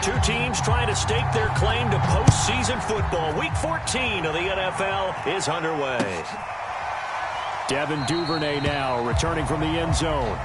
Two teams trying to stake their claim to postseason football. Week 14 of the NFL is underway. Devin Duvernay now returning from the end zone.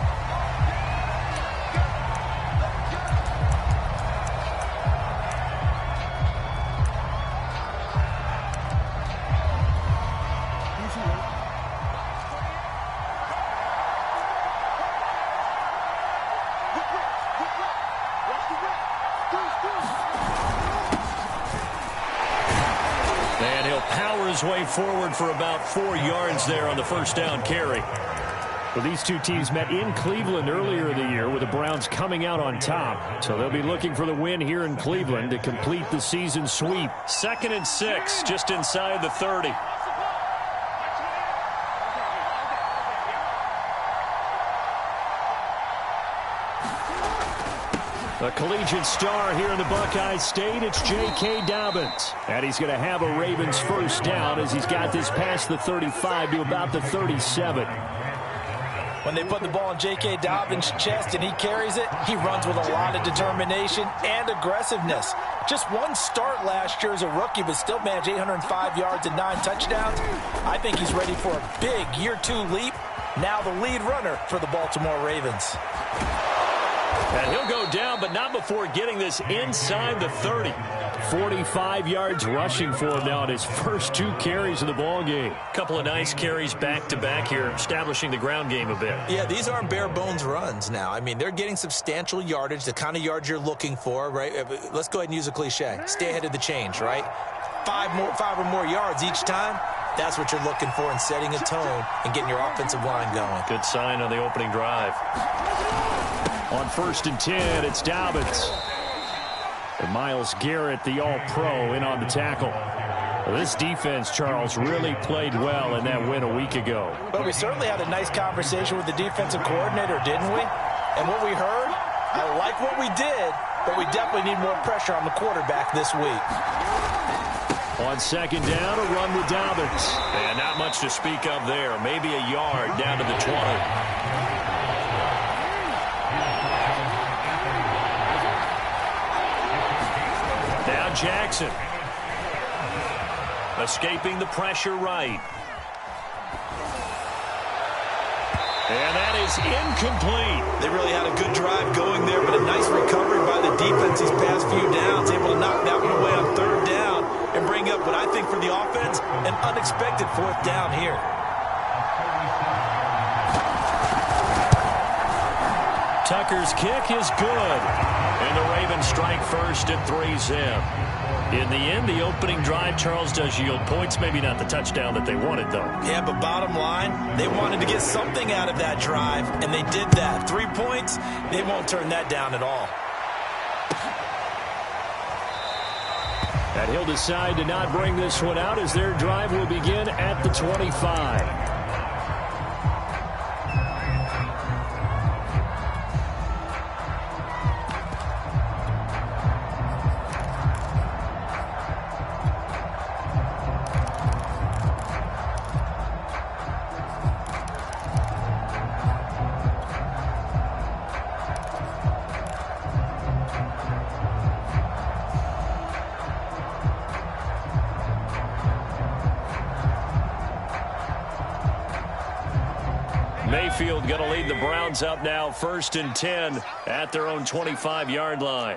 And he'll power his way forward for about 4 yards there on the first down carry. Well, these two teams met in Cleveland earlier in the year with the Browns coming out on top. So they'll be looking for the win here in Cleveland to complete the season sweep. 2nd and 6, just inside the 30. A collegiate star here in the Buckeye State, it's J.K. Dobbins. And he's going to have a Ravens first down as he's got this past the 35 to about the 37. When they put the ball in J.K. Dobbins' chest and he carries it, he runs with a lot of determination and aggressiveness. Just one start last year as a rookie, but still managed 805 yards and 9 touchdowns. I think he's ready for a big year 2 leap. Now the lead runner for the Baltimore Ravens. And he'll go down, but not before getting this inside the 30. 45 yards rushing for him now in his first 2 carries of the ball game. Couple of nice carries back-to-back here, establishing the ground game a bit. Yeah, these aren't bare-bones runs now. I mean, they're getting substantial yardage, the kind of yards you're looking for, right? Let's go ahead and use a cliche. Stay ahead of the change, right? 5 or more yards each time. That's what you're looking for in setting a tone and getting your offensive line going. Good sign on the opening drive. On 1st and 10, it's Dobbins. And Myles Garrett, the All-Pro, in on the tackle. Well, this defense, Charles, really played well in that win a week ago. But we certainly had a nice conversation with the defensive coordinator, didn't we? And what we heard, I like what we did, but we definitely need more pressure on the quarterback this week. On 2nd down, a run with Dobbins. And not much to speak of there. Maybe a yard down to the 20. Now Jackson. Escaping the pressure right. And that is incomplete. They really had a good drive going there, but a nice recovery by the defense these past few downs. Able to knock that one away on 3rd down and bring up what I think for the offense, an unexpected 4th down here. Tucker's kick is good. And the Ravens strike first and 3's in. In the end, the opening drive, Charles, does yield points. Maybe not the touchdown that they wanted, though. Yeah, but bottom line, they wanted to get something out of that drive, and they did that. 3 points, they won't turn that down at all. And he'll decide to not bring this one out as their drive will begin at the 25. Mayfield going to lead the Browns up now, 1st and 10 at their own 25-yard line.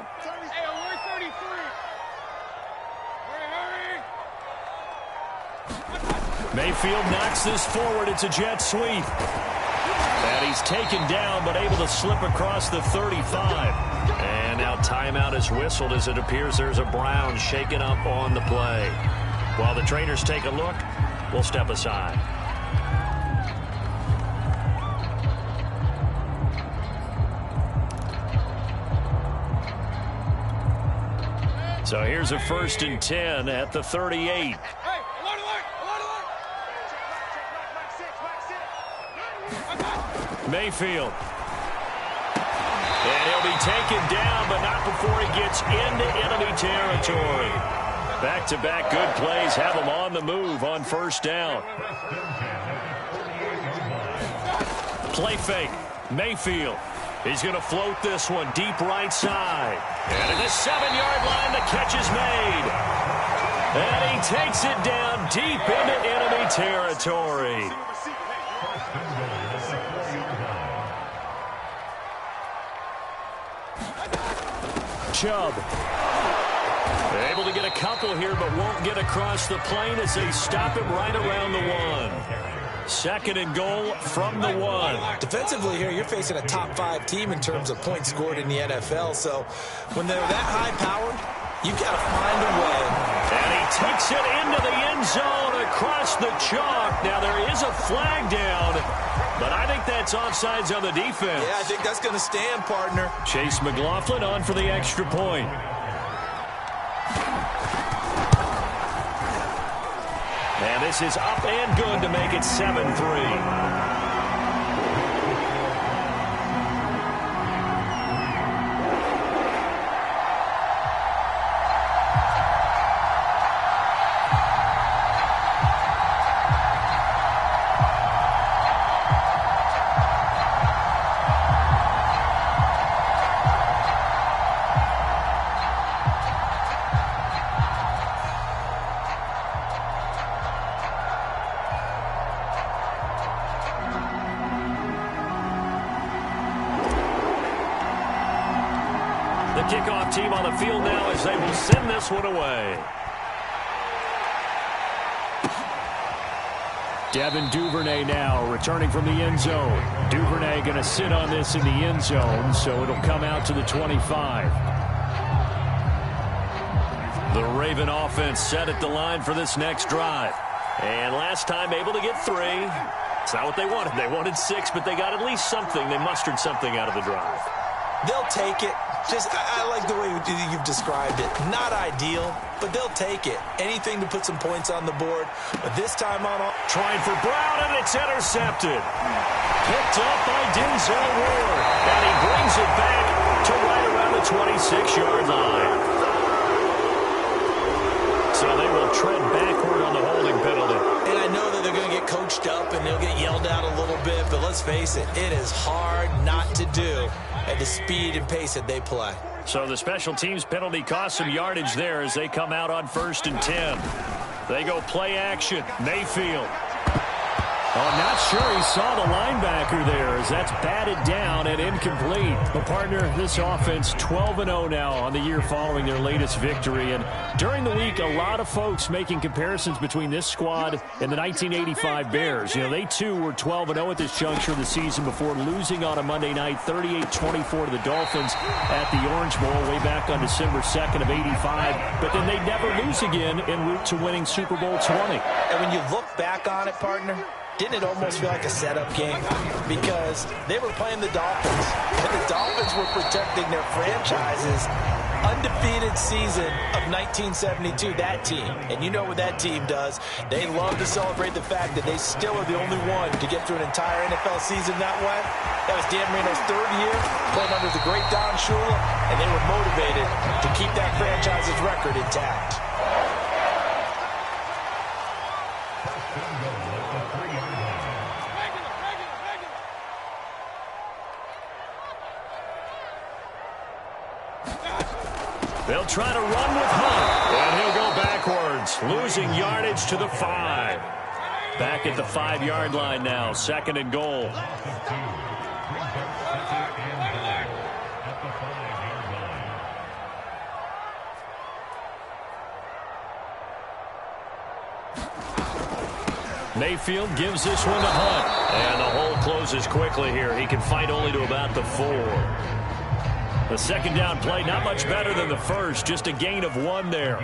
Mayfield knocks this forward. It's a jet sweep. And he's taken down, but able to slip across the 35. And now timeout is whistled as it appears there's a Brown shaken up on the play. While the traders take a look, we'll step aside. So here's a 1st and 10 at the 38. Mayfield. And he'll be taken down, but not before he gets into enemy territory. Back-to-back good plays have him on the move on 1st down. Play fake. Mayfield. He's going to float this one deep right side. And at the 7-yard line, the catch is made. And he takes it down deep into enemy territory. Chubb. Able to get a couple here, but won't get across the plane as they stop him right around the 1. Second and goal from the 1. Defensively here, you're facing a top 5 team in terms of points scored in the NFL. So when they're that high-powered, you got to find a way. And he takes it into the end zone across the chalk. Now there is a flag down, but I think that's offsides on the defense. Yeah, I think that's going to stand, partner. Chase McLaughlin on for the extra point. And this is up and good to make it 7-3. The kickoff team on the field now as they will send this one away. Devin Duvernay now returning from the end zone. Duvernay going to sit on this in the end zone, so it'll come out to the 25. The Raven offense set at the line for this next drive. And last time able to get 3. It's not what they wanted. They wanted 6, but they got at least something. They mustered something out of the drive. They'll take it. I like the way you've described it. Not ideal, but they'll take it. Anything to put some points on the board. But this time on, trying for Brown, and it's intercepted. Picked up by Denzel Ward. And he brings it back to right around the 26-yard line. So they will tread backward on the holding penalty. And I know that they're going to get coached up and they'll get yelled at a little bit, but let's face it, it is hard not to do at the speed and pace that they play. So the special teams penalty cost some yardage there as they come out on 1st and 10. They go play action. Mayfield. Oh, not sure he saw the linebacker there as that's batted down and incomplete. But, partner, this offense 12-0 now on the year following their latest victory. And during the week, a lot of folks making comparisons between this squad and the 1985 Bears. You know, they, too, were 12-0 at this juncture of the season before losing on a Monday night 38-24 to the Dolphins at the Orange Bowl way back on December 2nd of 85. But then they never lose again en route to winning Super Bowl 20. And when you look back on it, partner, didn't it almost feel like a setup game? Because they were playing the Dolphins, and the Dolphins were protecting their franchise's undefeated season of 1972, that team. And you know what that team does. They love to celebrate the fact that they still are the only one to get through an entire NFL season that way. That was Dan Marino's 3rd year, playing under the great Don Shula, and they were motivated to keep that franchise's record intact. They'll try to run with Hunt, and he'll go backwards, losing yardage to the 5. Back at the 5-yard line now, 2nd and goal. Mayfield gives this one to Hunt, and the hole closes quickly here. He can fight only to about the 4. The second down play, not much better than the first, just a gain of 1 there.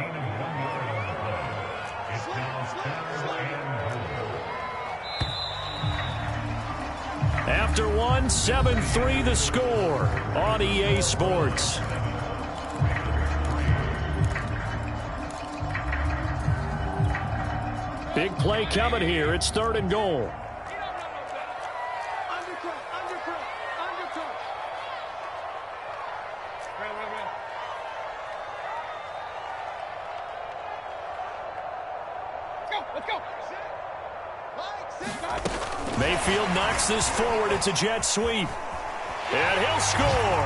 After 1, 7-3 the score on EA Sports. Big play coming here. It's 3rd and goal. Mayfield knocks this forward. It's a jet sweep. And he'll score.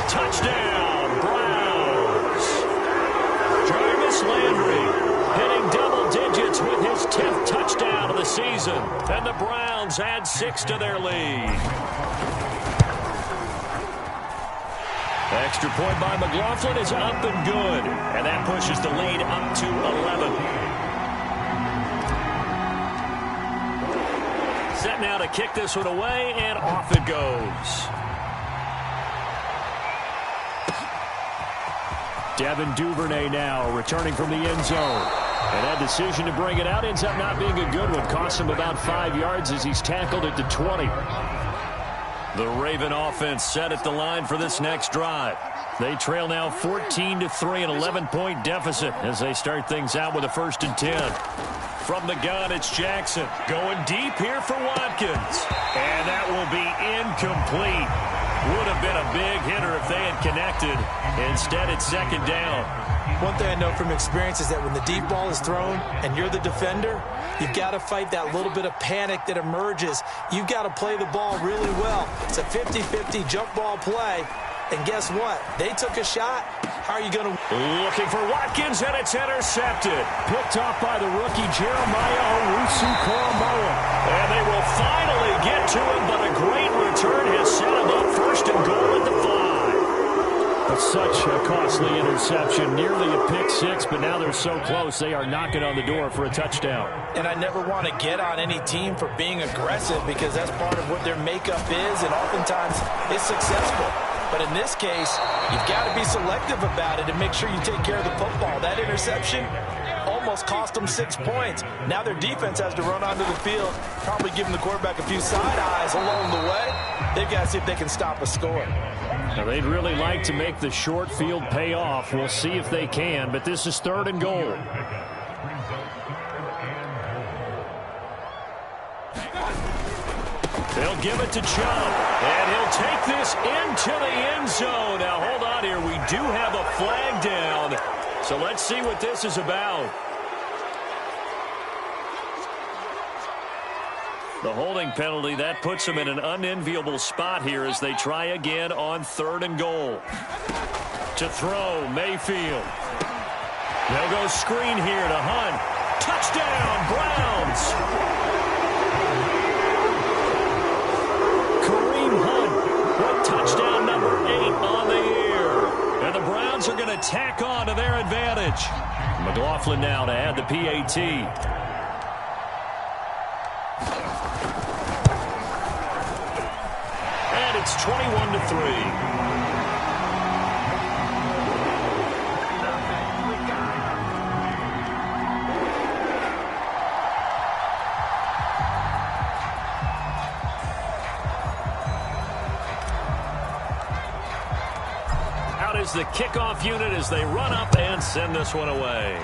Touchdown, Browns. Jarvis Landry hitting double digits with his 10th touchdown of the season. And the Browns add 6 to their lead. Extra point by McLaughlin is up and good. And that pushes the lead up to 11. Set now to kick this one away, and off it goes. Devin Duvernay now returning from the end zone. And that decision to bring it out ends up not being a good one. Costs him about 5 yards as he's tackled at the 20. The Raven offense set at the line for this next drive. They trail now 14-3, an 11-point deficit as they start things out with a 1st and 10. From the gun, it's Jackson. Going deep here for Watkins. And that will be incomplete. Would have been a big hitter if they had connected. Instead, it's 2nd down. One thing I know from experience is that when the deep ball is thrown and you're the defender, you've got to fight that little bit of panic that emerges. You've got to play the ball really well. It's a 50-50 jump ball play. And guess what? They took a shot. How are you going to... Looking for Watkins, and it's intercepted. Picked off by the rookie Jeremiah Owusu-Koramoah. And they will finally get to him, but a great return has set him up 1st and goal at the 5. Such a costly interception. Nearly a pick 6, but now they're so close they are knocking on the door for a touchdown. And I never want to get on any team for being aggressive because that's part of what their makeup is, and oftentimes it's successful. But in this case, you've got to be selective about it and make sure you take care of the football. That interception almost cost them 6 points. Now their defense has to run onto the field, probably giving the quarterback a few side eyes along the way. They've got to see if they can stop a score. Now they'd really like to make the short field pay off. We'll see if they can, but this is 3rd and goal. They'll give it to Chubb, and he'll take this into the end zone. Now, hold on here. We do have a flag down, so let's see what this is about. The holding penalty, that puts them in an unenviable spot here as they try again on 3rd and goal. To throw, Mayfield. They'll go screen here to Hunt. Touchdown, Browns! Touchdown number 8 on the year. And the Browns are going to tack on to their advantage. McLaughlin now to add the PAT. And it's 21-3. Is the kickoff unit as they run up and send this one away.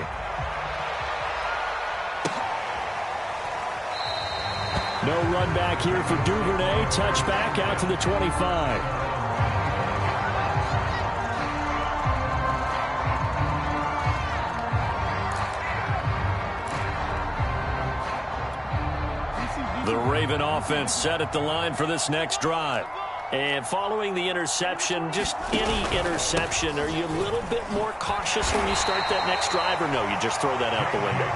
No run back here for Duvernay. Touchback out to the 25. The Raven offense set at the line for this next drive. And following the interception, just any interception, are you a little bit more cautious when you start that next drive, or no, you just throw that out the window?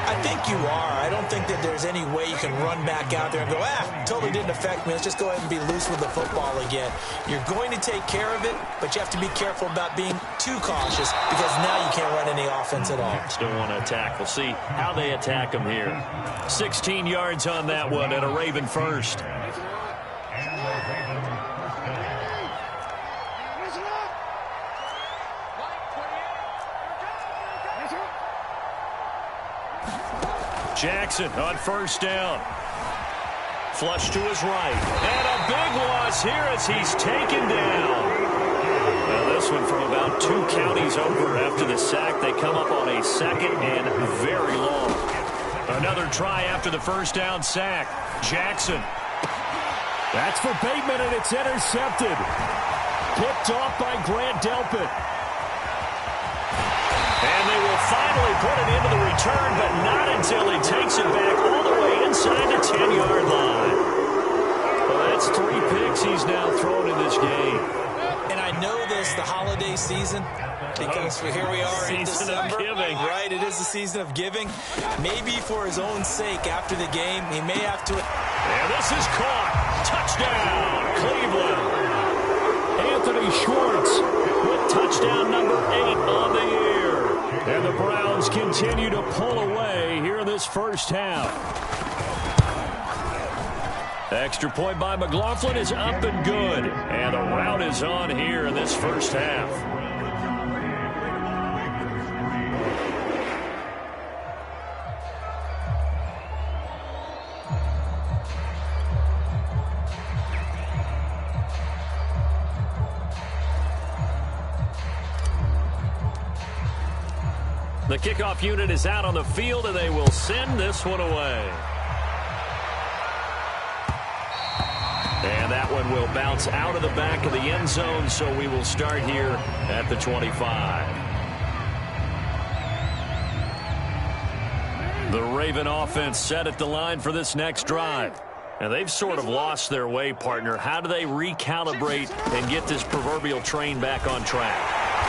I think you are. I don't think that there's any way you can run back out there and go, totally didn't affect me. Let's just go ahead and be loose with the football again. You're going to take care of it, but you have to be careful about being too cautious because now you can't run any offense at all. Still want to attack. We'll see how they attack them here. 16 yards on that one and a Raven first. Jackson on 1st down. Flush to his right. And a big loss here as he's taken down. Now this one from about 2 counties over after the sack. They come up on a 2nd and very long. Another try after the 1st down sack. Jackson. That's for Bateman, and it's intercepted. Picked off by Grant Delpit. And they will finally put it into the return, but not until he takes it back all the way inside the 10-yard line. Well, that's 3 picks he's now thrown in this each game. And I know this, the holiday season, because here we are in December. Right, it is the season of giving. Maybe for his own sake after the game, he may have to... And this is caught. Touchdown, Cleveland. Anthony Schwartz with touchdown number 8 on the year. And the Browns continue to pull away here in this first half. Extra point by McLaughlin is up and good. And the rout is on here in this first half. The kickoff unit is out on the field, and they will send this one away. And that one will bounce out of the back of the end zone, so we will start here at the 25. The Raven offense set at the line for this next drive. And they've sort of lost their way, partner. How do they recalibrate and get this proverbial train back on track?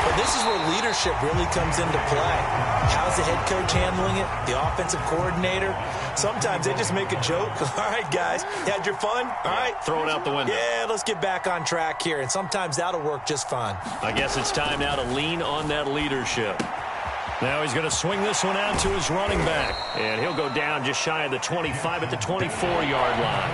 Well, this is where leadership really comes into play. How's the head coach handling it? The offensive coordinator? Sometimes they just make a joke. All right, guys, you had your fun? All right. Throw it out the window. Yeah, let's get back on track here. And sometimes that'll work just fine. I guess it's time now to lean on that leadership. Now he's going to swing this one out to his running back. And he'll go down just shy of the 25 at the 24-yard line.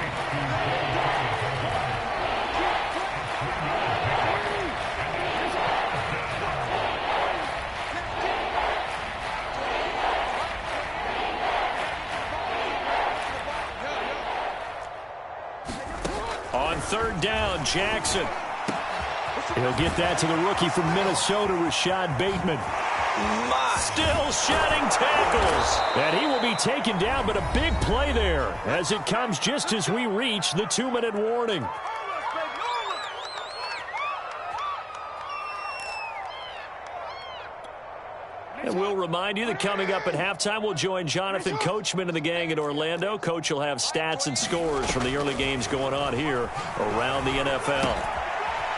On third down, Jackson. He'll get that to the rookie from Minnesota, Rashad Bateman. Still shedding tackles. And he will be taken down, but a big play there as it comes just as we reach the 2-minute warning. And we'll remind you that coming up at halftime, we'll join Jonathan Coachman and the gang in Orlando. Coach will have stats and scores from the early games going on here around the NFL.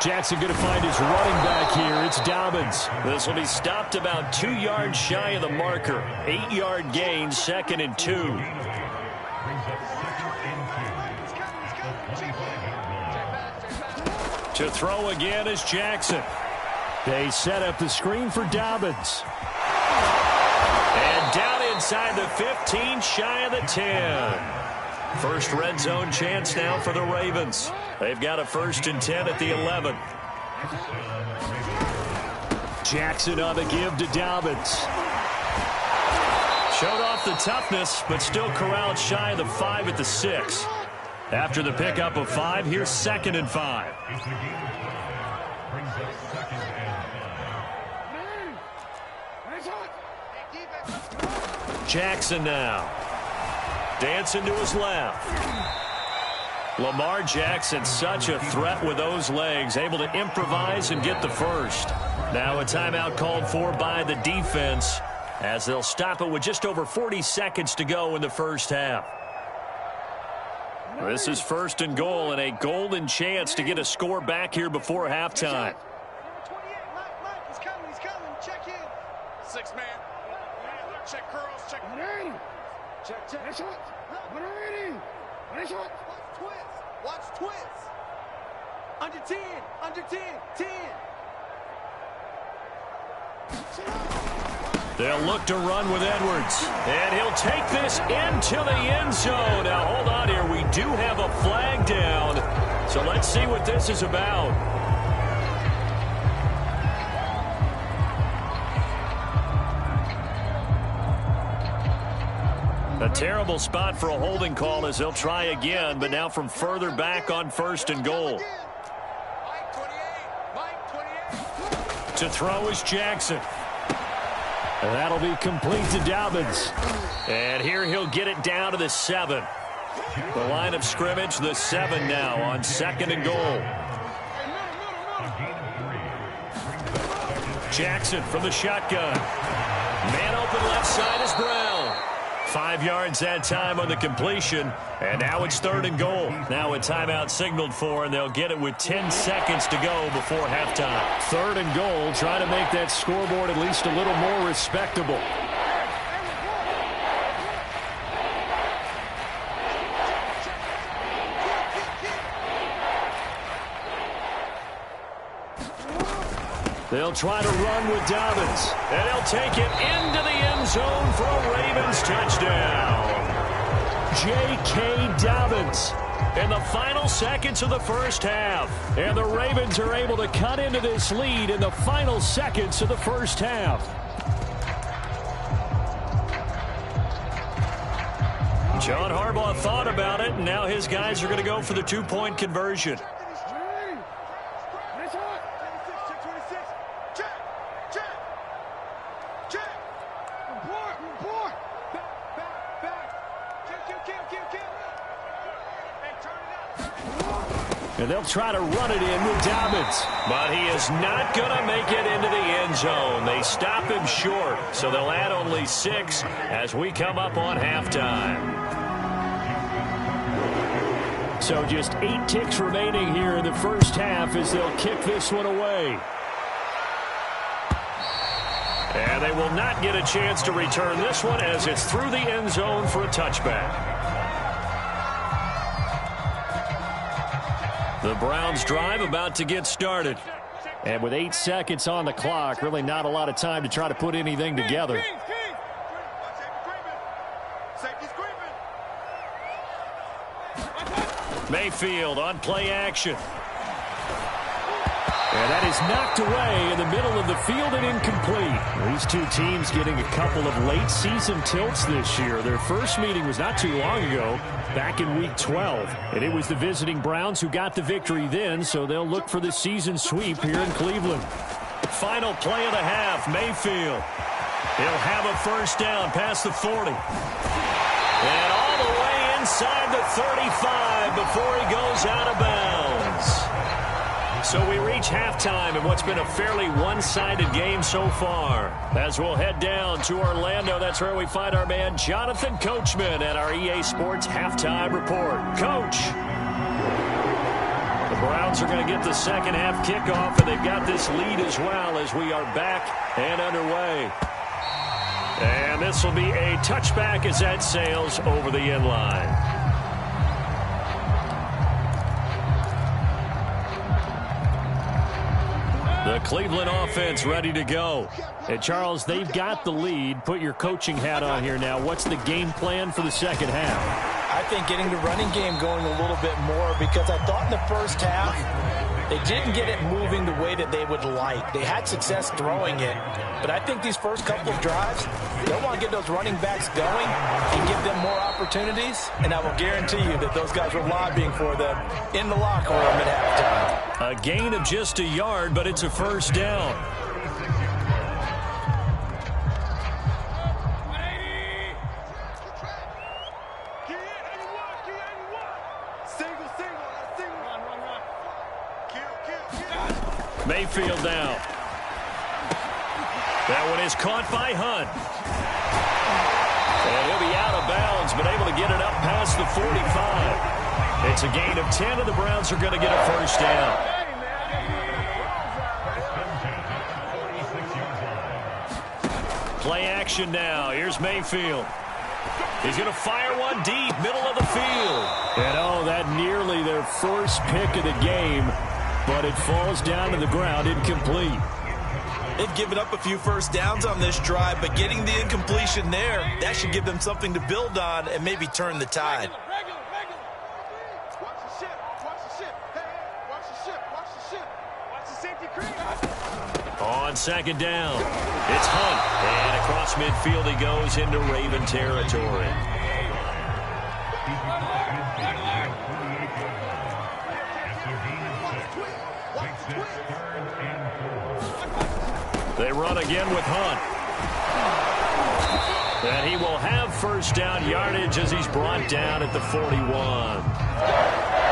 Jackson going to find his running back here. It's Dobbins. This will be stopped about 2 yards shy of the marker. 8-yard gain, 2nd and 2. To throw again is Jackson. They set up the screen for Dobbins. And down inside the 15, shy of the 10. First red zone chance now for the Ravens. They've got a 1st and 10 at the 11. Jackson on the give to Dobbins. Showed off the toughness, but still corralled shy of the 5 at the 6. After the pickup of 5, here's 2nd and 5. Jackson now. Dancing to his left. Lamar Jackson, such a threat with those legs, able to improvise and get the first. Now a timeout called for by the defense as they'll stop it with just over 40 seconds to go in the first half. This is 1st and goal and a golden chance to get a score back here before halftime. He's coming. Check in. 6-man. Check curls. Check. Check. 180. Watch twist. Under 10. 10. They'll look to run with Edwards. And he'll take this into the end zone. Now, hold on here. We do have a flag down. So let's see what this is about. A terrible spot for a holding call as they'll try again, but now from further back on 1st and goal. To throw is Jackson. And that'll be complete to Dobbins. And here he'll get it down to the 7. The line of scrimmage, the 7 now on 2nd and goal. Jackson from the shotgun. Man open left side is Brown. 5 yards that time on the completion, and now it's 3rd and goal. Now a timeout signaled for, and they'll get it with 10 seconds to go before halftime. 3rd and goal, trying to make that scoreboard at least a little more respectable. They'll try to run with Dobbins, and he'll take it into the end zone for a Ravens touchdown. J.K. Dobbins in the final seconds of the first half. And the Ravens are able to cut into this lead in the final seconds of the first half. John Harbaugh thought about it, and now his guys are going to go for the 2-point conversion. And they'll try to run it in with Dobbins. But he is not going to make it into the end zone. They stop him short, so they'll add only 6 as we come up on halftime. So just 8 ticks remaining here in the first half as they'll kick this one away. And they will not get a chance to return this one as it's through the end zone for a touchback. The Browns drive about to get started. And with 8 seconds on the clock, really not a lot of time to try to put anything together. Mayfield on play action. And that is knocked away in the middle of the field and incomplete. These two teams getting a couple of late season tilts this year. Their first meeting was not too long ago, back in Week 12. And it was the visiting Browns who got the victory then, so they'll look for the season sweep here in Cleveland. Final play of the half, Mayfield. He'll have a first down past the 40. And all the way inside the 35 before he goes out of bounds. So we reach halftime in what's been a fairly one-sided game so far. As we'll head down to Orlando, that's where we find our man Jonathan Coachman at our EA Sports Halftime Report. Coach! The Browns are going to get the second half kickoff, and they've got this lead as well as we are back and underway. And this will be a touchback as that sails over the end line. The Cleveland offense ready to go. And Charles, they've got the lead. Put your coaching hat on here now. What's the game plan for the second half? I think getting the running game going a little bit more, because I thought in the first half they didn't get it moving the way that they would like. They had success throwing it, but I think these first couple of drives, they'll want to get those running backs going and give them more opportunities, and I will guarantee you that those guys were lobbying for them in the locker room at halftime. A gain of just a yard, but it's a first down. Mayfield now. That one is caught by Hunt. And he'll be out of bounds, but able to get it up past the 45. It's a gain of 10, and the Browns are going to get a first down. Play action now. Here's Mayfield. He's going to fire one deep, middle of the field. And oh, that nearly their first pick of the game. But it falls down to the ground, incomplete. They've given up a few first downs on this drive, but getting the incompletion there, that should give them something to build on and maybe turn the tide. Watch the ship. Watch the ship. Hey, watch the ship. Watch the ship. Watch the safety cream. On second down, it's Hunt. And across midfield he goes into Raven territory. They run again with Hunt. And he will have first down yardage as he's brought down at the 41.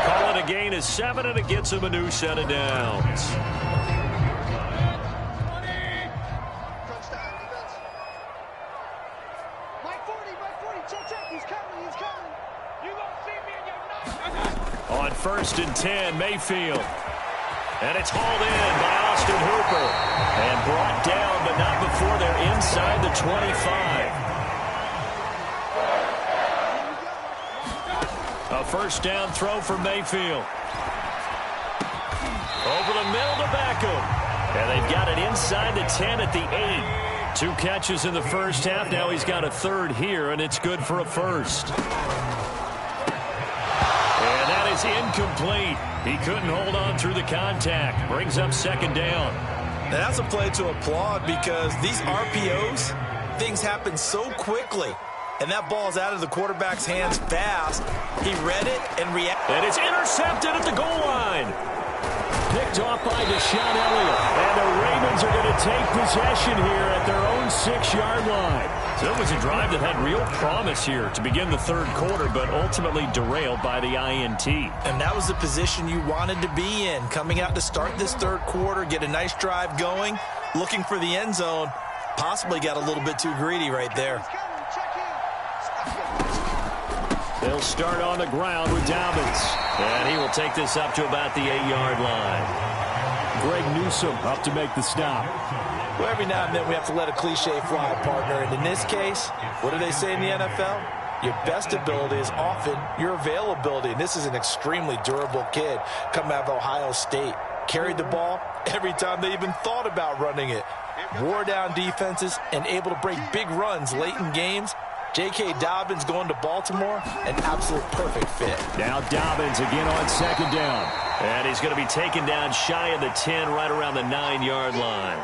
Call it a gain of 7, and it gets him a new set of downs. My 40, check first and 10, Mayfield. And it's hauled in by Austin Hooper. And brought down, but not before they're inside the 25. A first down throw for Mayfield. Over the middle to Beckham. And they've got it inside the 10 at the 8. 2 catches in the first half. Now he's got a third here, and it's good for a first. And that is incomplete. He couldn't hold on through the contact. Brings up second down. Now that's a play to applaud because these RPOs, things happen so quickly. And that ball's out of the quarterback's hands fast. He read it and reacted. And it's intercepted at the goal line. Picked off by Deshaun Elliott. And the Ravens are going to take possession here at their own 6-yard line. So it was a drive that had real promise here to begin the third quarter, but ultimately derailed by the INT. And that was the position you wanted to be in. Coming out to start this third quarter, get a nice drive going, looking for the end zone. Possibly got a little bit too greedy right there. They'll start on the ground with Dobbins. And he will take this up to about the 8-yard line. Greg Newsome up to make the stop. Well, every now and then we have to let a cliche fly, partner. And in this case, what do they say in the NFL? Your best ability is often your availability. And this is an extremely durable kid coming out of Ohio State. Carried the ball every time they even thought about running it. Wore down defenses and able to break big runs late in games. J.K. Dobbins going to Baltimore, an absolute perfect fit. Now Dobbins again on second down. And he's going to be taken down shy of the 10, right around the 9-yard line.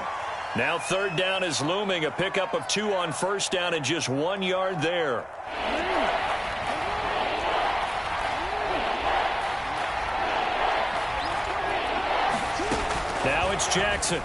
Now third down is looming. A pickup of 2 on first down and just 1 yard there. Now it's Jackson.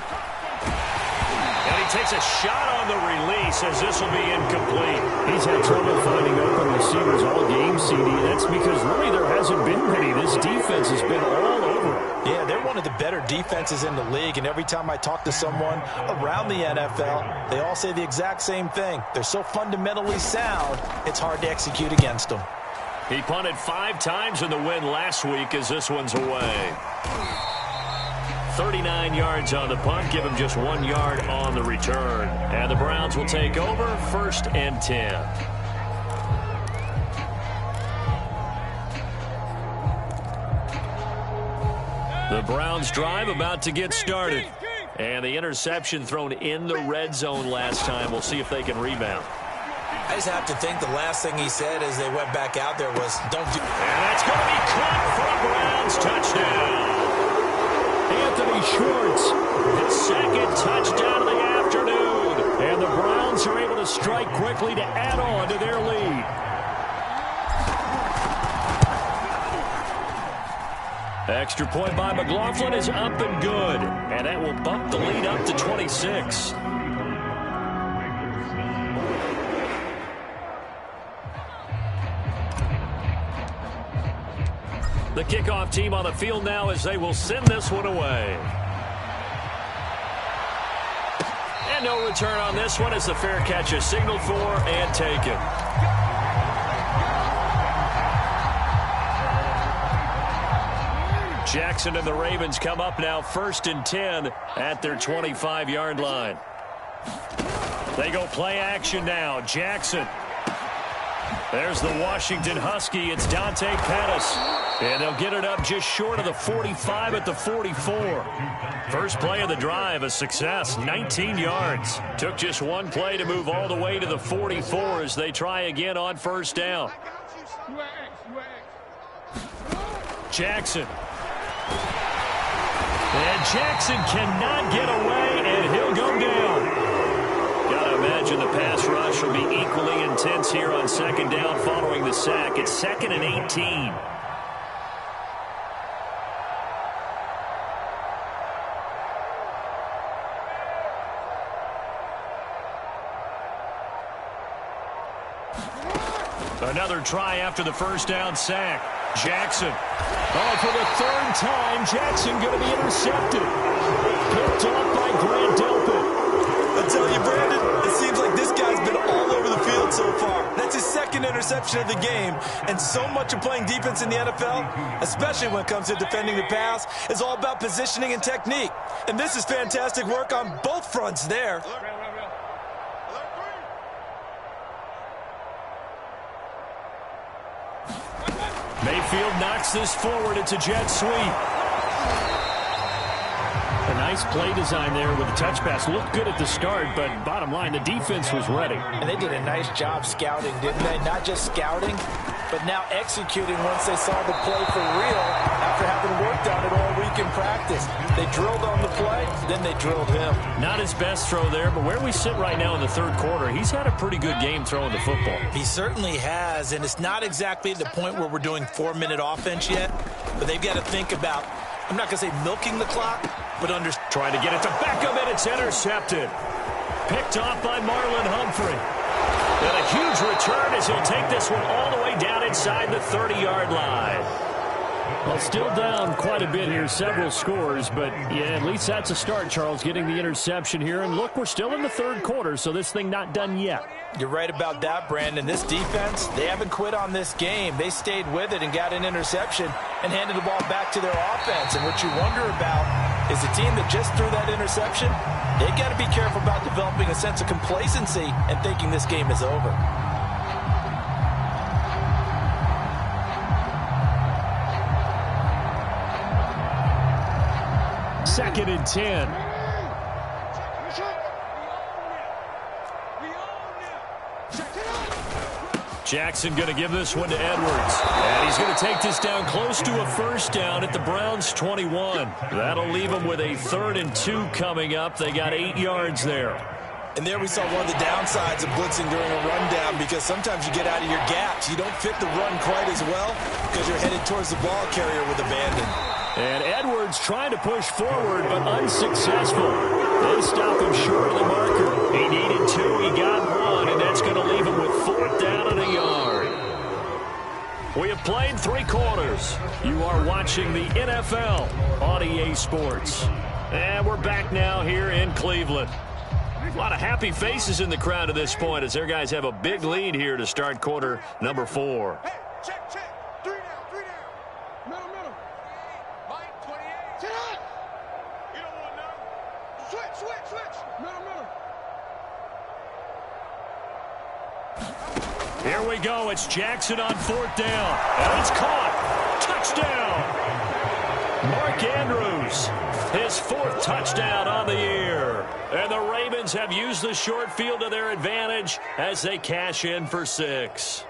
And he takes a shot on the release as this will be incomplete. He's had trouble finding open receivers all game, CD. That's because really there hasn't been many. This defense has been all over him. Yeah, they're one of the better defenses in the league, and every time I talk to someone around the NFL, they all say the exact same thing. They're so fundamentally sound, it's hard to execute against them. He punted 5 times in the win last week as this one's away. 39 yards on the punt, give him just 1 yard on the return. And the Browns will take over, first and 10. The Browns drive about to get started. And the interception thrown in the red zone last time. We'll see if they can rebound. I just have to think the last thing he said as they went back out there was, don't do... And that's going to be caught for a Browns touchdown. Anthony Schwartz, his second touchdown of the afternoon. And the Browns are able to strike quickly to add on to their lead. Extra point by McLaughlin is up and good. And that will bump the lead up to 26. The kickoff team on the field now as they will send this one away. And no return on this one as the fair catch is signaled for and taken. Jackson and the Ravens come up now first and 10 at their 25-yard line. They go play action now. Jackson. There's the Washington Husky. It's Dante Pettis. And they'll get it up just short of the 45 at the 44. First play of the drive, a success, 19 yards. Took just one play to move all the way to the 44 as they try again on first down. Jackson. And Jackson cannot get away, and he'll go down. Gotta imagine the pass rush will be equally intense here on second down following the sack. It's 2nd and 18. Another try after the first down sack. Jackson. Oh, for the third time, Jackson going to be intercepted. Picked off by Grant Delpit. I tell you, Brandon, it seems like this guy's been all over the field so far. That's his second interception of the game. And so much of playing defense in the NFL, especially when it comes to defending the pass, is all about positioning and technique. And this is fantastic work on both fronts there. Mayfield knocks this forward. It's a jet sweep. A nice play design there with the touch pass. Looked good at the start, but bottom line, the defense was ready. And they did a nice job scouting, didn't they? Not just scouting, but now executing once they saw the play for real after having worked on it all week in practice. They drilled on the play, then they drilled him. Not his best throw there, but where we sit right now in the third quarter, he's had a pretty good game throwing the football. He certainly has, and it's not exactly the point where we're doing 4-minute offense yet, but they've got to think about, I'm not going to say milking the clock, but trying to get it to Beckham, and it's intercepted. Picked off by Marlon Humphrey. And a huge return as he'll take this one all the way down inside the 30-yard line. Well, still down quite a bit here, several scores, but yeah, at least that's a start, Charles, getting the interception here. And look, we're still in the third quarter, so this thing not done yet. You're right about that, Brandon. This defense, they haven't quit on this game. They stayed with it and got an interception and handed the ball back to their offense. And what you wonder about is the team that just threw that interception, they got to be careful about developing a sense of complacency and thinking this game is over. Second and 10. Jackson going to give this one to Edwards. And he's going to take this down close to a first down at the Browns' 21. That'll leave them with a 3rd and 2 coming up. They got 8 yards there. And there we saw one of the downsides of blitzing during a rundown, because sometimes you get out of your gaps. You don't fit the run quite as well because you're headed towards the ball carrier with abandon. And Edwards trying to push forward, but unsuccessful. They stop him short of the marker. He needed 2, he got 1, and that's going to leave him with 4th down and a yard. We have played 3 quarters. You are watching the NFL on EA Sports. And we're back now here in Cleveland. A lot of happy faces in the crowd at this point as their guys have a big lead here to start quarter number 4. Hey, check. 3 down. Middle. Mike, 28. Sit up. You don't want none. Switch. Middle. Here we go. It's Jackson on 4th down. And it's caught. Touchdown. Mark Andrews, his 4th touchdown on the year. And the Ravens have used the short field to their advantage as they cash in for 6.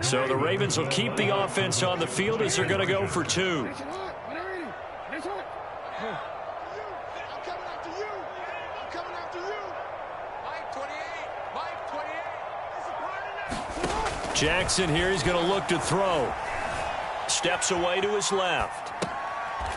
So the Ravens will keep the offense on the field as they're going to go for 2. Jackson here, he's going to look to throw. Steps away to his left.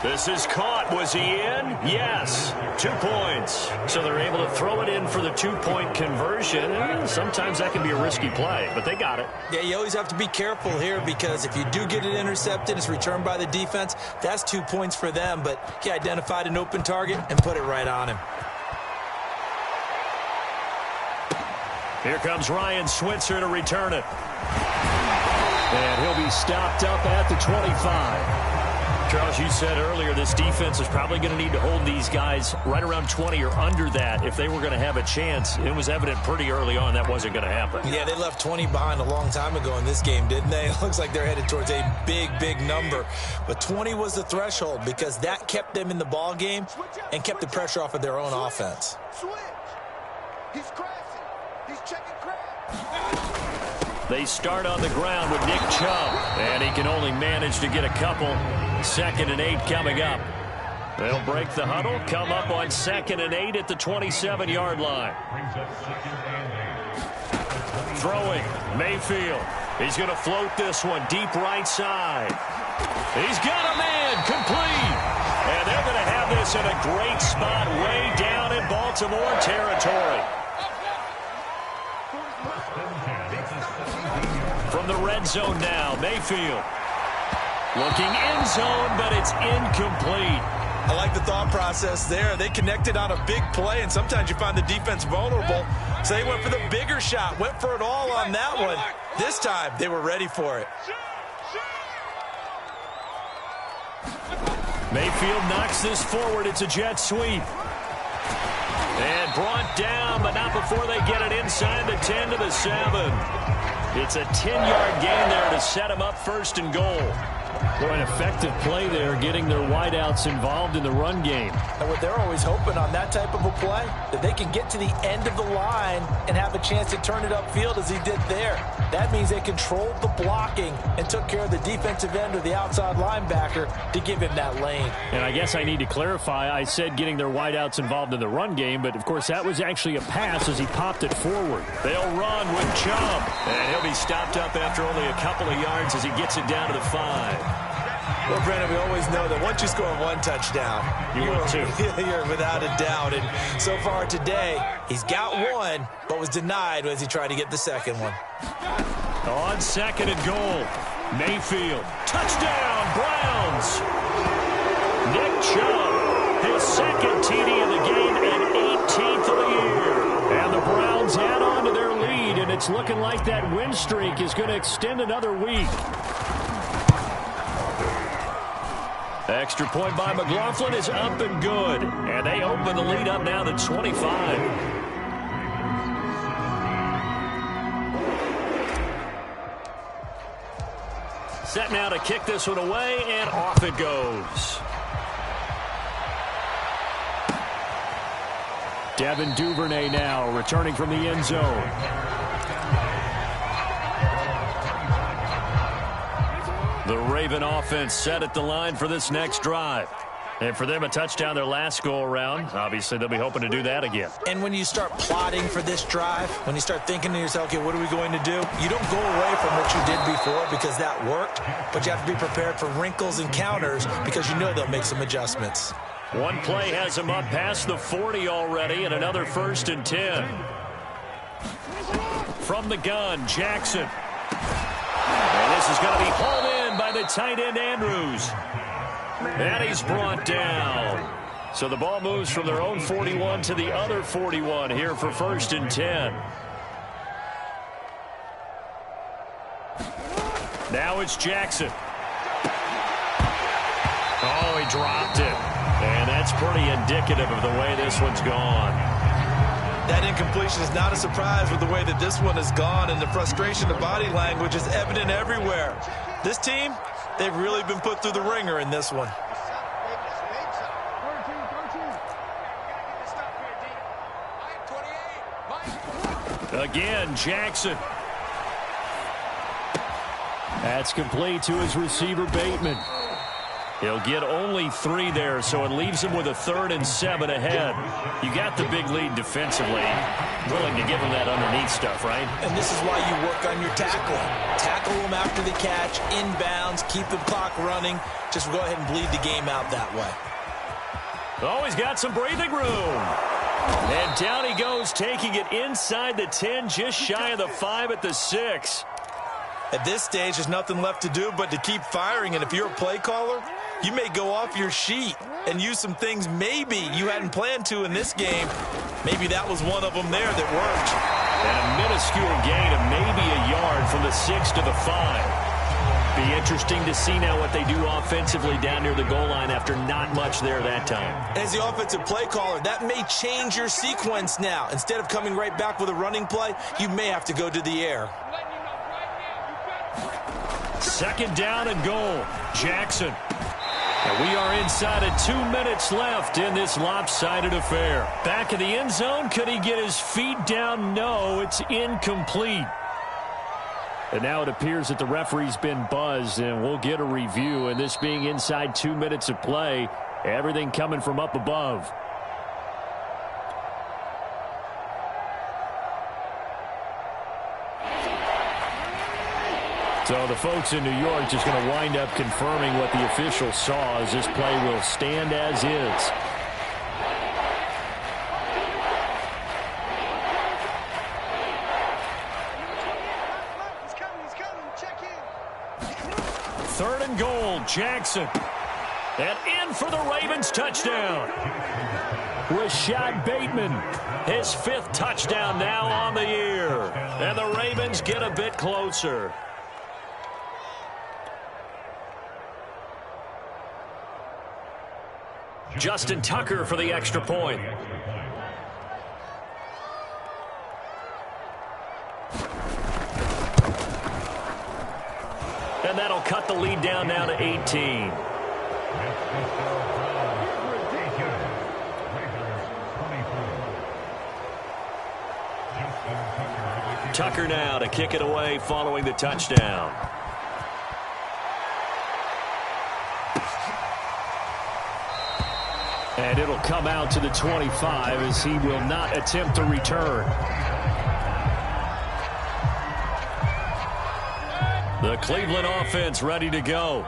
This is caught. Was he in? Yes. 2 points. So they're able to throw it in for the 2-point conversion. Sometimes that can be a risky play, but they got it. Yeah, you always have to be careful here, because if you do get it intercepted, it's returned by the defense. That's 2 points for them, but he identified an open target and put it right on him. Here comes Ryan Switzer to return it. And he'll be stopped up at the 25. Charles, you said earlier this defense is probably going to need to hold these guys right around 20 or under that if they were going to have a chance. It was evident pretty early on that wasn't going to happen. Yeah, they left 20 behind a long time ago in this game, didn't they? It looks like they're headed towards a big number. But 20 was the threshold, because that kept them in the ball game and kept the pressure off of their own offense. Switch. He's crashing. He's checking crash. They start on the ground with Nick Chubb, and he can only manage to get a couple. 2nd and 8 coming up. They'll break the huddle, come up on 2nd and 8 at the 27-yard line. Throwing, Mayfield. He's going to float this one deep right side. He's got a man, complete. And they're going to have this in a great spot way down in Baltimore territory. From the red end zone now. Mayfield looking end zone, but it's incomplete. I like the thought process there. They connected on a big play, and sometimes you find the defense vulnerable. So they went for the bigger shot, went for it all on that one. This time, they were ready for it. Mayfield knocks this forward. It's a jet sweep. And brought down, but not before they get it inside the 10 to the 7. It's a 10-yard gain there to set them up 1st and goal. Boy, an effective play there, getting their wideouts involved in the run game. And what they're always hoping on that type of a play, that they can get to the end of the line and have a chance to turn it upfield as he did there. That means they controlled the blocking and took care of the defensive end or the outside linebacker to give him that lane. And I guess I need to clarify, I said getting their wideouts involved in the run game, but of course that was actually a pass as he popped it forward. They'll run with Chubb, and he'll be stopped up after only a couple of yards as he gets it down to the 5. Well, Brandon, we always know that once you score one touchdown, you're without a doubt. And so far today, he's got one, but was denied as he tried to get the second one. On 2nd and goal, Mayfield. Touchdown, Browns. Nick Chubb, his 2nd TD of the game and 18th of the year. And the Browns add on to their lead, and it's looking like that win streak is going to extend another week. Extra point by McLaughlin is up and good. And they open the lead up now to 25. Set now to kick this one away, and off it goes. Devin Duvernay now returning from the end zone. The Raven offense set at the line for this next drive. And for them, a touchdown their last go-around. Obviously, they'll be hoping to do that again. And when you start plotting for this drive, when you start thinking to yourself, okay, what are we going to do? You don't go away from what you did before because that worked, but you have to be prepared for wrinkles and counters because you know they'll make some adjustments. One play has them up past the 40 already, and another 1st and 10. From the gun, Jackson. And this is going to be hauled in by the tight end, Andrews. And he's brought down. So the ball moves from their own 41 to the other 41 here for 1st and 10. Now it's Jackson. Oh, he dropped it. And that's pretty indicative of the way this one's gone. That incompletion is not a surprise with the way that this one has gone, and the frustration of body language is evident everywhere. This team, they've really been put through the ringer in this one. Again, Jackson. That's complete to his receiver, Bateman. He'll get only 3 there, so it leaves him with a 3rd and 7 ahead. You got the big lead defensively. Willing to give him that underneath stuff, right? And this is why you work on your tackling. Tackle them after the catch, inbounds, keep the clock running. Just go ahead and bleed the game out that way. Oh, he's got some breathing room. And down he goes, taking it inside the 10, just shy of the 5 at the 6. At this stage, there's nothing left to do but to keep firing. And if you're a play caller, you may go off your sheet and use some things maybe you hadn't planned to in this game. Maybe that was one of them there that worked. And a minuscule gain of maybe a yard from the 6 to the 5. Be interesting to see now what they do offensively down near the goal line after not much there that time. As the offensive play caller, that may change your sequence now. Instead of coming right back with a running play, you may have to go to the air. 2nd down and goal. Jackson. And we are inside of 2 minutes left in this lopsided affair. Back in the end zone. Could he get his feet down? No, it's incomplete. And now it appears that the referee's been buzzed, and we'll get a review. And this being inside 2 minutes of play, everything coming from up above. So the folks in New York just going to wind up confirming what the official saw, as this play will stand as is. He's coming. Check in. 3rd and goal. Jackson. And in for the Ravens touchdown. Rashad Bateman, his 5th touchdown now on the year. And the Ravens get a bit closer. Justin Tucker for the extra point. And that'll cut the lead down now to 18. Tucker now to kick it away following the touchdown. And it'll come out to the 25 as he will not attempt to return. The Cleveland offense ready to go.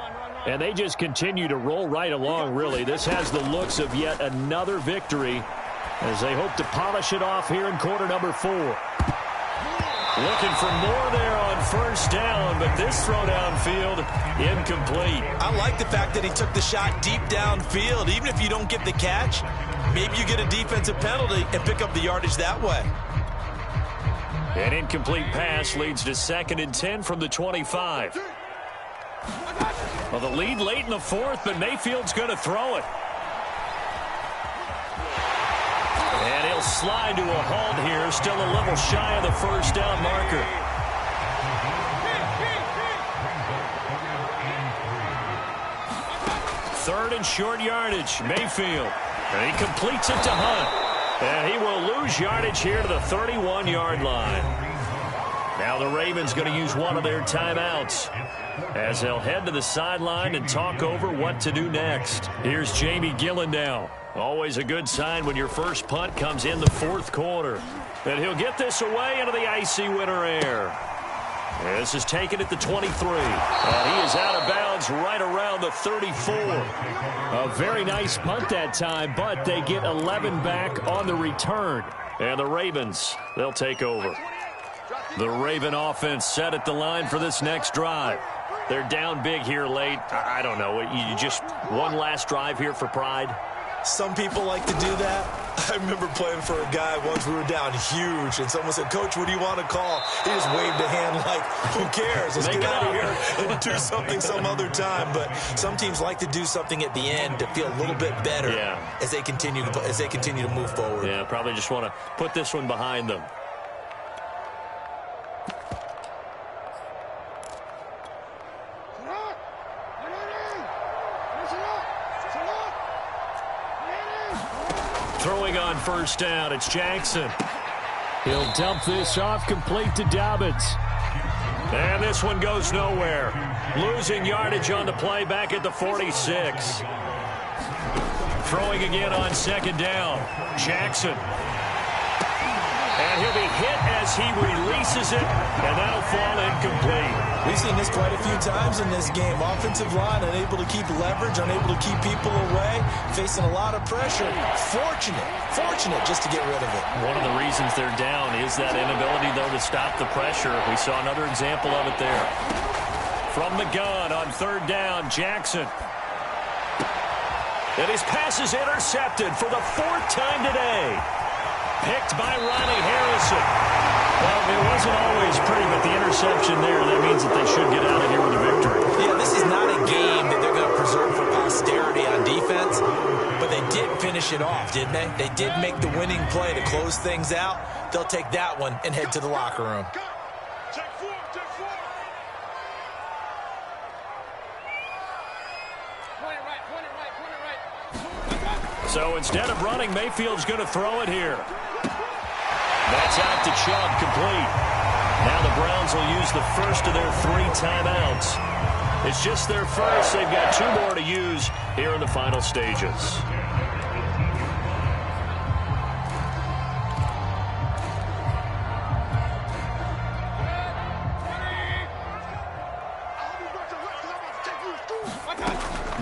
And they just continue to roll right along, really. This has the looks of yet another victory as they hope to polish it off here in quarter number 4. Looking for more there on 1st down, but this throw downfield incomplete. I like the fact that he took the shot deep downfield. Even if you don't get the catch, maybe you get a defensive penalty and pick up the yardage that way. An incomplete pass leads to 2nd and 10 from the 25. Well, the lead late in the 4th, but Mayfield's going to throw it. And he'll slide to a halt here, still a little shy of the 1st down marker. Third and short yardage, Mayfield. And he completes it to Hunt. And he will lose yardage here to the 31-yard line. Now the Ravens going to use one of their timeouts as they'll head to the sideline and talk over what to do next. Here's Jamie Gillen now. Always a good sign when your first punt comes in the 4th quarter. And he'll get this away into the icy winter air. This is taken at the 23. And he is out of bounds right around the 34. A very nice punt that time, but they get 11 back on the return. And the Ravens, they'll take over. The Raven offense set at the line for this next drive. They're down big here late. I don't know. You just one last drive here for pride? Some people like to do that. I remember playing for a guy once. We were down huge, and someone said, "Coach, what do you want to call?" He just waved a hand like, who cares? Let's get out of here and do something some other time. But some teams like to do something at the end to feel a little bit better as they continue to move forward. Yeah, probably just want to put this one behind them. Throwing on 1st down, it's Jackson. He'll dump this off complete to Dobbins. And this one goes nowhere. Losing yardage on the play back at the 46. Throwing again on 2nd down. Jackson. And he'll be hit as he releases it, and that'll fall incomplete. We've seen this quite a few times in this game. Offensive line unable to keep leverage, unable to keep people away, facing a lot of pressure. Fortunate just to get rid of it. One of the reasons they're down is that inability, though, to stop the pressure. We saw another example of it there. From the gun on 3rd down, Jackson. And his pass is intercepted for the 4th time today. Picked by Ronnie Harrison. Well, it wasn't always pretty, but the interception there, that means that they should get out of here with a victory. Yeah, this is not a game that they're going to preserve for posterity on defense, but they did finish it off, didn't they? They did make the winning play to close things out. They'll take that one and head to the locker room. So instead of running, Mayfield's going to throw it here. That's out to Chubb, complete. Now the Browns will use the first of their 3 timeouts. It's just their first. They've got 2 more to use here in the final stages.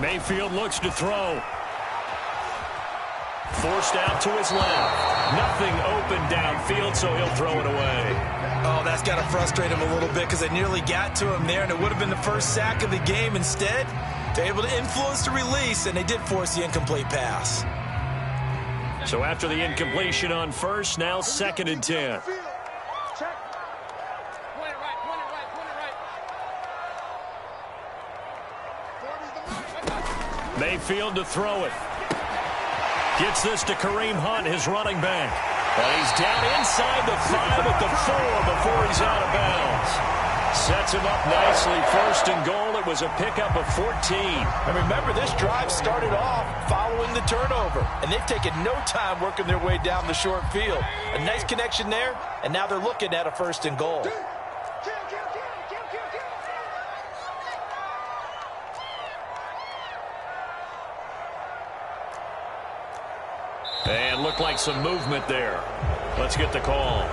Mayfield looks to throw. forced out to his left. Nothing open downfield, so he'll throw it away. Oh, that's got to frustrate him a little bit because they nearly got to him there, and it would have been the first sack of the game. Instead, they're able to influence the release, and they did force the incomplete pass. So after the incompletion on first, now 2nd and 10. Mayfield to throw it. Gets this to Kareem Hunt, his running back. And he's down inside the 5 at the 4 before he's out of bounds. Sets him up nicely. 1st and goal. It was a pickup of 14. And remember, this drive started off following the turnover. And they've taken no time working their way down the short field. A nice connection there, and now they're looking at a 1st and goal. And looked like some movement there. Let's get the call.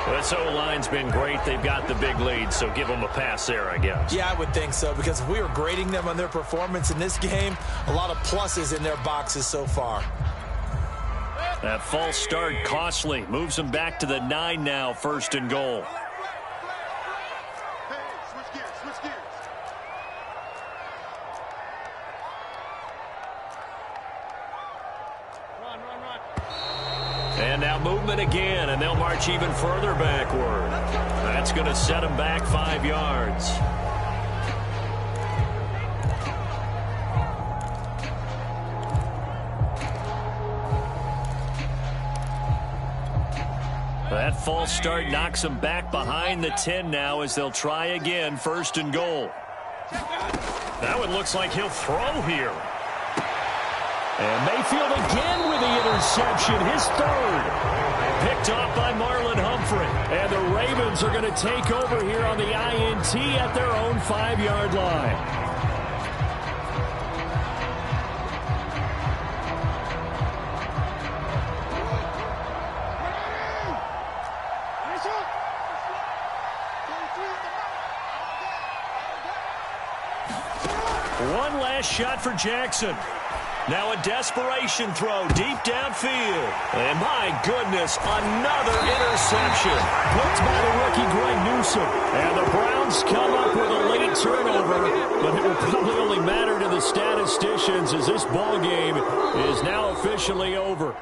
This O-line's been great. They've got the big lead, so give them a pass there, I guess. Yeah, I would think so, because if we were grading them on their performance in this game, a lot of pluses in their boxes so far. That false start costly. Moves them back to the 9 now, 1st and goal. And now movement again, and they'll march even further backward. That's going to set them back 5 yards. That false start knocks them back behind the 10 now as they'll try again, 1st and goal. That one looks like he'll throw here. And Mayfield again with the interception, his 3rd. Picked off by Marlon Humphrey. And the Ravens are going to take over here on the INT at their own 5-yard line. One last shot for Jackson. Now a desperation throw deep downfield. And my goodness, another interception. Picked by the rookie Greg Newsome. And the Browns come up with a late turnover. But it will probably only matter to the statisticians as this ball game is now officially over.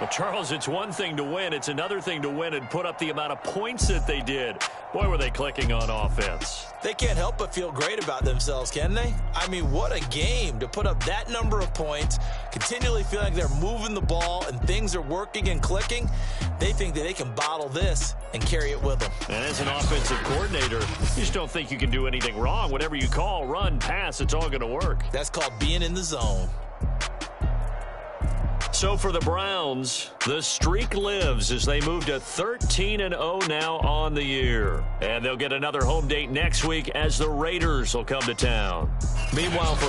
But, Charles, it's one thing to win. It's another thing to win and put up the amount of points that they did. Boy, were they clicking on offense. They can't help but feel great about themselves, can they? I mean, what a game to put up that number of points, continually feel like they're moving the ball and things are working and clicking. They think that they can bottle this and carry it with them. And as an offensive coordinator, you just don't think you can do anything wrong. Whatever you call, run, pass, it's all going to work. That's called being in the zone. So for the Browns, the streak lives as they move to 13-0 now on the year. And they'll get another home date next week as the Raiders will come to town. Meanwhile, for